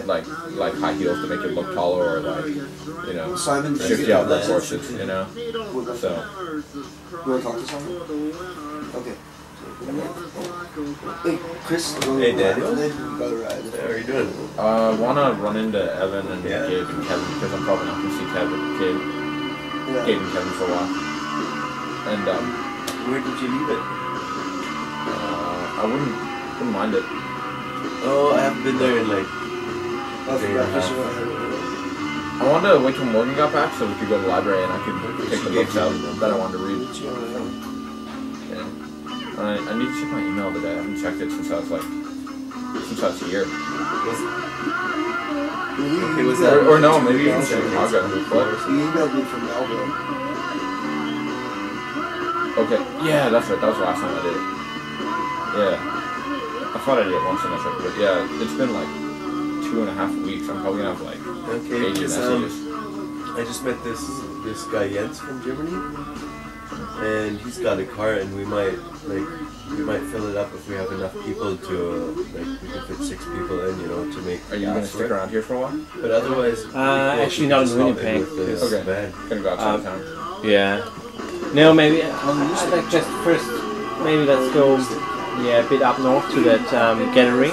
like high heels to make it look taller, or like, you know, Simon, shift out the horses, you know. So. You want to talk to someone? Okay. Hey, Chris. Hey, Daniel. You got a ride. How are you doing? Wanna run into Evan and Gabe and Kevin, because I'm probably not gonna see Gabe and Kevin for a while. And where did you leave it? I wouldn't mind it. Oh, I haven't been there in like. I wanted to wait till Morgan got back so we could go to the library and I could take the books out that I wanted to read. Yeah. I need to check my email today. I haven't checked it since I was here. Okay, was that? Or no, maybe even Chicago. You emailed me from Melbourne. Okay, yeah, that's right. That was the last time I did it. Yeah. I thought I did it once and that's right, but yeah, it's been like 2.5 weeks. I'm probably gonna have like 80 messages. I just met this guy Jens from Germany, and he's got a car, and we might fill it up if we have enough people to we can fit 6 people in, you know, to make. Are you gonna stick around here for a while? But otherwise, actually not in Winnipeg. Okay, gonna go outside town. Yeah. No, maybe I'd like just first. Maybe let's go. Yeah, a bit up north to that gathering.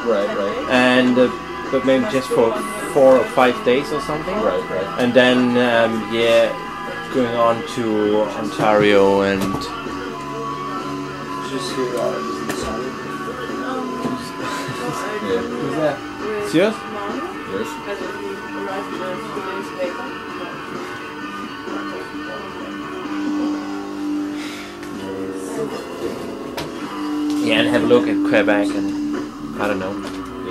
Right. And but maybe just for 4 or 5 days or something. Right. And then going on to Ontario and. Just hear that. Yeah. Who's that? It's yours? Yours? Yeah, and have a look at Quebec and I don't know.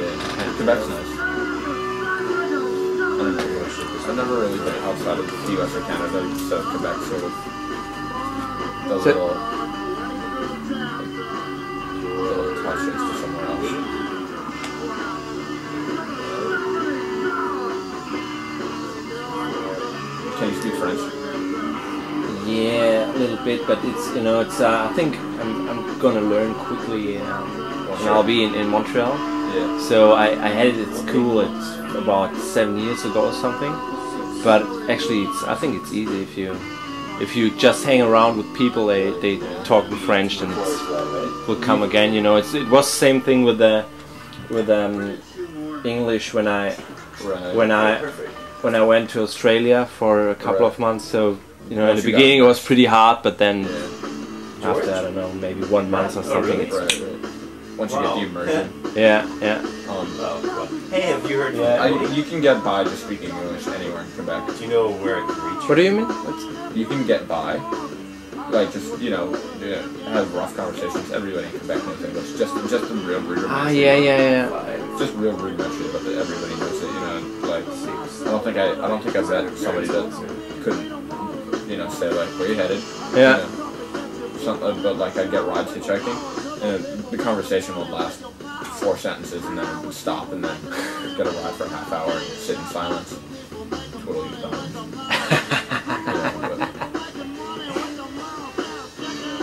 Yeah, Quebec's nice. I've never really been outside of the US or Canada, so Quebec sort of does a little touches to somewhere else. Can you speak French? Yeah, a little bit, but it's I think I'm gonna learn quickly, and I'll be in Montreal. Yeah. So I had it at school about 7 years ago or something, but actually I think it's easy if you just hang around with people. They talk in French and it will come again. You know, it was the same thing with English when I went to Australia for a couple of months. So. You know, in the beginning it was pretty hard, but then after, I don't know, maybe 1 month or something. It's once you get the immersion. Yeah. Hey, have you heard? Yeah, you can get by just speaking English anywhere in Quebec. Do you know where I can reach? What do you mean? You can get by, like just have rough conversations. Everybody in Quebec knows English. Just the real rudimentary. Ah, yeah. Just real rudimentary, but everybody knows it. You know, like I don't think I've met somebody that couldn't. You know, say like, where you headed? Yeah. You know, but like I'd get rides hitchhiking, and the conversation would last 4 sentences, and then it would stop, and then get a ride for a half hour and sit in silence, twiddle your thumbs.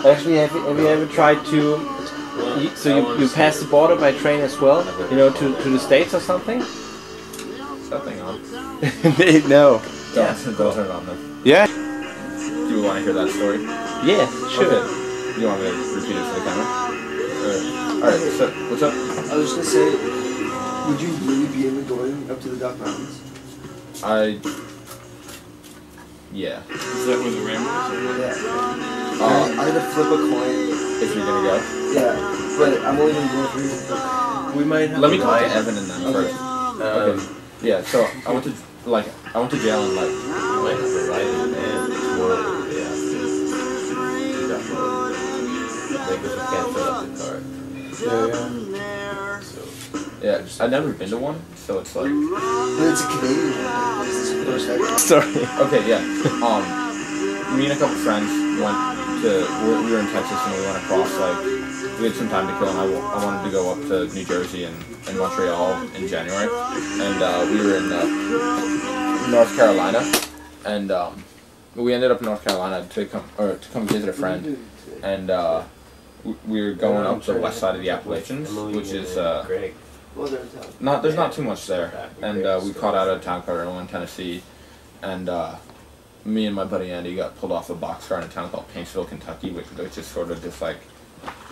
Actually, have you ever tried to? So you pass the border by train as well? You know, to the States or something? Is that thing on? No. Don't turn it on then. Yeah. Do you want to hear that story? Yeah, sure. Okay. You want me to repeat it to the camera? Alright, so, what's up? I was just gonna say, would you really be able going up to the Duck Mountains? Yeah. Is that where the Rainbow is? Yeah. I had to flip a coin. If you're gonna go? Yeah, but I'm only gonna go for you. We might have. Let me talk to Evan and them first. Okay. Yeah, so I went to jail and like. You might have to ride in the van tomorrow. Because we can't fill up the car. Yeah, I've never been to one, so it's like. But it's a Canadian one. It's the first ever. Sorry. Okay, yeah. Me and a couple friends went to. We were in Texas and we went across like. We had some time to kill, and I wanted to go up to New Jersey and Montreal in January, and we were in North Carolina, and we ended up in North Carolina to come visit a friend, and we were going up the west side of the Appalachians, which is Well, they're in town. There's not too much there, and we caught out at a town called Irwin, Tennessee, and me and my buddy Andy got pulled off a boxcar in a town called Paintsville, Kentucky, which is sort of just like,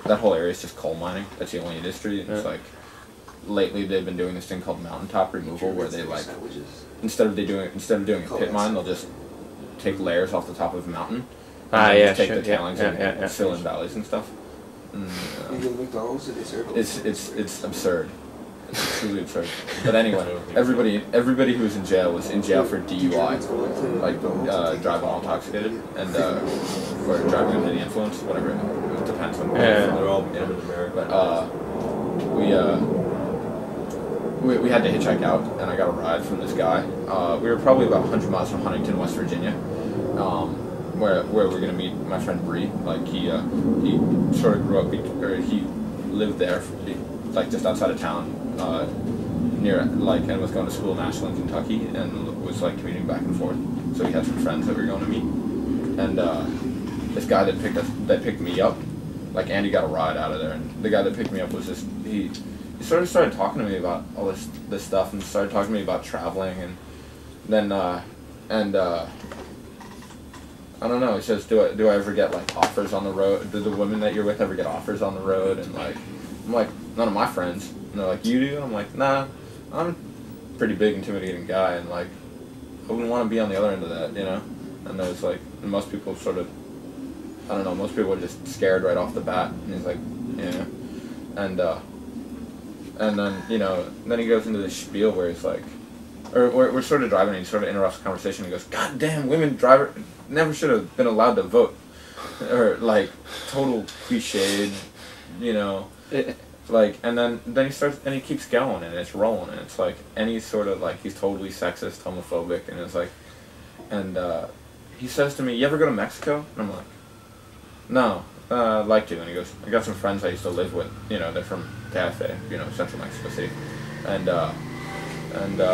that whole area is just coal mining. That's the only industry, and it's like, lately they've been doing this thing called mountaintop removal, where they like, instead of doing a pit mine, they'll just take layers off the top of a mountain, and yeah, take the tailings and fill in valleys and stuff. You go to McDonald's and they serve it. It's absurd. It's truly absurd. But anyway, everybody who was in jail was in jail for DUI, like driving while intoxicated, and or driving under the influence, whatever. It depends on. They're all in America. But we had to hitchhike out, and I got a ride from this guy. We were probably about 100 miles from Huntington, West Virginia, where we're gonna meet my friend Bree. Like he sort of grew up, or he lived there, like just outside of town, near like, and was going to school in Ashland, Kentucky, and was like commuting back and forth. So he had some friends that we were going to meet, and this guy that picked me up, like Andy got a ride out of there, and the guy that picked me up was just he sort of started talking to me about all this stuff, and started talking to me about traveling, and then I don't know. He says, do I ever get like offers on the road? Do the women that you're with ever get offers on the road? And like, I'm like, none of my friends. And they're like, you do? And I'm like, nah, I'm a pretty big, intimidating guy, and like, I wouldn't want to be on the other end of that, you know? And there's like, and most people sort of, I don't know, most people are just scared right off the bat. And he's like, yeah. And then, you know, then he goes into this spiel where he's like, or we're sort of driving, and he sort of interrupts the conversation. He goes, God damn, women driver never should have been allowed to vote. Or like, total cliched, you know. Like, and then he starts, and he keeps going, and it's rolling, and it's like, and he's sort of like, he's totally sexist, homophobic, and it's like, and he says to me, you ever go to Mexico? And I'm like, no, I'd like to. And he goes, I got some friends I used to live with, you know, they're from Cafe, you know, central Mexico City, and I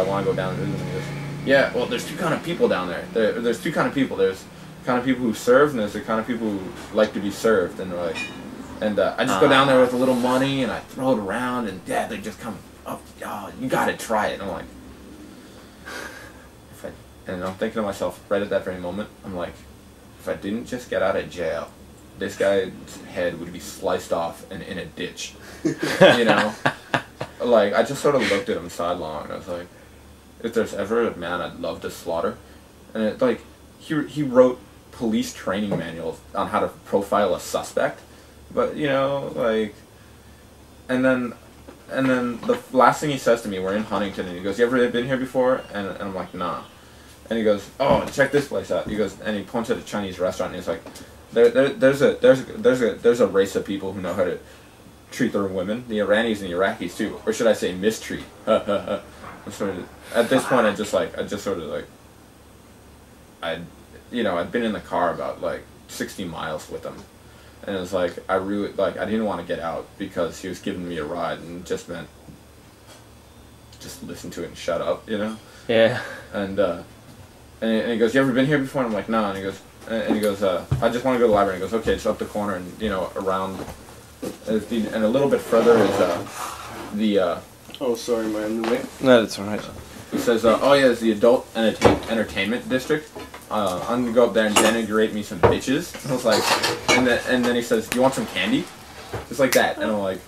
want to go down and visit them. He goes, yeah, well, there's two kind of people down there. There's two kind of people. There's the kind of people who serve, and there's the kind of people who like to be served, and they're like, and I just go down there with a little money, and I throw it around, and yeah, they just come up, oh, you gotta try it. And I'm like, and I'm thinking to myself, right at that very moment, I'm like, if I didn't just get out of jail, this guy's head would be sliced off and in a ditch, you know? Like, I just sort of looked at him sidelong, and I was like, if there's ever a man I'd love to slaughter, and it, like, he wrote police training manuals on how to profile a suspect, but, you know, like, and then the last thing he says to me, we're in Huntington, and he goes, you ever been here before? And I'm like, nah. And he goes, oh, check this place out. He goes, and he points at a Chinese restaurant, and he's like, there's a race of people who know how to treat their women, the Iranis and the Iraqis too, or should I say mistreat? I'm sort of, at this point, I'd been in the car about like 60 miles with him, and it was like, I didn't want to get out because he was giving me a ride, and just meant just listen to it and shut up, you know? Yeah. And he goes, you ever been here before? And I'm like, no. And he goes, I just want to go to the library. And he goes, okay, it's up the corner, and you know, around, and a little bit further is Oh, sorry, am I in the way? No, that's alright. He says, oh yeah, it's the adult entertainment district. I'm gonna go up there and denigrate me some bitches. I was like, and then he says, you want some candy? Just like that. And I'm like,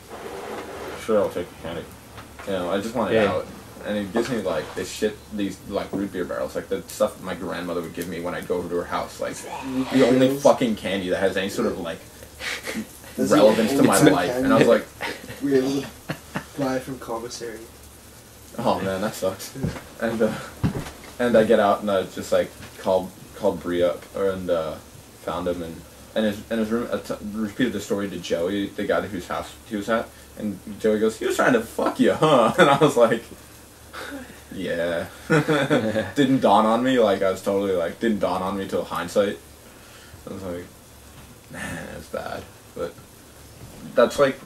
sure, I'll take the candy. You know, I just want it out. And he gives me like these like root beer barrels, like the stuff my grandmother would give me when I'd go over to her house. Like the only fucking candy that has any sort of like relevance to my life. And I was like, we were able to buy it from commissary. oh man, that sucks. And I get out, and I just like called Bree up, and found him, and his room, repeated the story to Joey, the guy whose house he was at, and Joey goes, he was trying to fuck you, huh? And I was like, yeah. Didn't dawn on me, like I was totally like, didn't dawn on me till hindsight. I was like, man, it's bad, but that's like